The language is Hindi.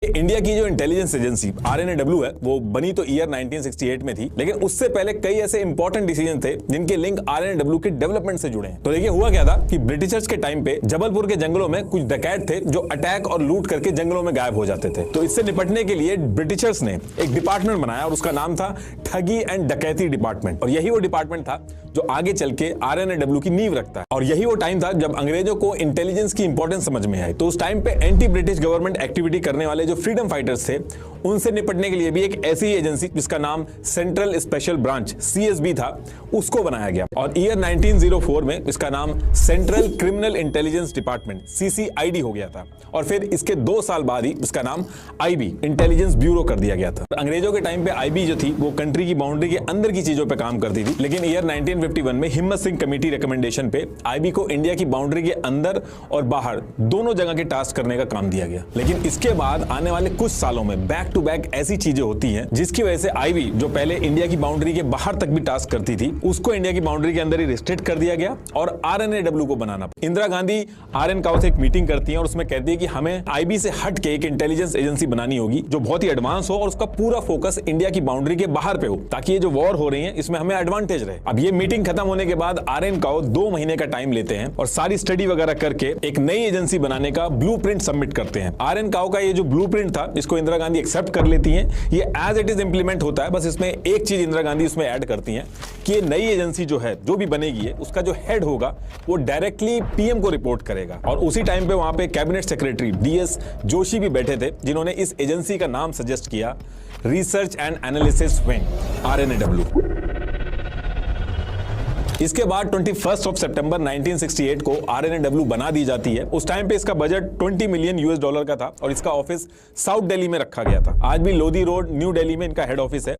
इंडिया की जो इंटेलिजेंस एजेंसी आरएनएडब्ल्यू है वो बनी तो ईयर 1968 में थी, लेकिन उससे पहले कई ऐसे इंपॉर्टेंट डिसीजन थे जिनके लिंक आरएनएडब्ल्यू के डेवलपमेंट से जुड़े हैं। तो देखिए हुआ क्या था कि ब्रिटिशर्स के टाइम पे जबलपुर के जंगलों में कुछ डकैत थे जो अटैक और लूट करके जंगलों में गायब हो जाते थे। तो इससे निपटने के लिए ब्रिटिशर्स ने एक डिपार्टमेंट बनाया और उसका नाम था ठगी एंड डकैती डिपार्टमेंट। और यही वो डिपार्टमेंट था जो आगे चल के आरएनएडब्ल्यू की नींव रखता है। और यही वो टाइम था जब अंग्रेजों को इंटेलिजेंस की इंपॉर्टेंस समझ में आई। तो उस टाइम पे एंटी ब्रिटिश गवर्नमेंट एक्टिविटी करने वाले जो फ्रीडम फाइटर्स थे उनसे निपटने के लिए भी एक ऐसी एजेंसी जिसका नाम सेंट्रल स्पेशल ब्रांच सीएसबी था उसको बनाया गया। और ईयर 1904 में इसका नाम central criminal intelligence department CCID हो गया था। और फिर इसके 2 साल बाद ही इसका नाम आईबी इंटेलिजेंस ब्यूरो कर दिया गया था। अंग्रेजों के टाइम पे आईबी जो थी वो कंट्री की बाउंड्री के अंदर की चीजों पे काम करती थी, लेकिन ईयर 1951 में हिम्मत सिंह कमेटी रिकमेंडेशन पे आईबी को इंडिया की बाउंड्री के अंदर और बाहर दोनों जगह के टास्क करने का काम दिया गया। लेकिन इसके बाद आने वाले कुछ सालों में बैक टू बैक ऐसी चीजें होती हैं जिसकी वजह से आईबी जो पहले इंडिया की बाउंड्री के बाहर तक भी टास्क करती थी उसको इंडिया की बाउंड्री के अंदर ही रिस्ट्रिक्ट कर दिया गया और आरएनएडब्ल्यू को बनाना। इंदिरा गांधी आरएन काओ से एक मीटिंग करती हैं और उसमें कहती है कि हमें आईबी से हट के एक इंटेलिजेंस एजेंसी बनानी होगी जो बहुत ही एडवांस हो और उसका पूरा फोकस इंडिया की बाउंड्री के बाहर पे हो, ताकि ये जो वॉर हो रही है इसमें हमें एडवांटेज रहे। अब ये मीटिंग खत्म होने के बाद आरएन काओ 2 महीने का टाइम लेते हैं और सारी स्टडी वगैरह करके एक नई एजेंसी बनाने का ब्लूप्रिंट सबमिट करते हैं। आरएन काओ का ये जो ब्लूप्रिंट था इसको इंदिरा गांधी एक्सेप्ट कर लेती हैं। ये एज इट इज इंप्लीमेंट होता है, बस इसमें एक चीज इंदिरा गांधी इसमें ऐड करती हैं कि ये नई एजेंसी जो है जो भी बनेगी है उसका जो हेड होगा वो डायरेक्टली पीएम को रिपोर्ट करेगा। और उसी टाइम पे वहां पे कैबिनेट सेक्रेटरी डीएस जोशी भी बैठे थे जिन्होंने इस एजेंसी का नाम सजेस्ट किया रिसर्च एंड एनालिसिस विंग आरएनएडब्ल्यू। इसके बाद 21 सितंबर 1968 को आरएनएडब्ल्यू बना दी जाती है। उस टाइम पे इसका बजट $20 मिलियन का था और इसका ऑफिस साउथ दिल्ली में रखा गया था। आज भी लोधी रोड न्यू दिल्ली में इनका हेड ऑफिस है।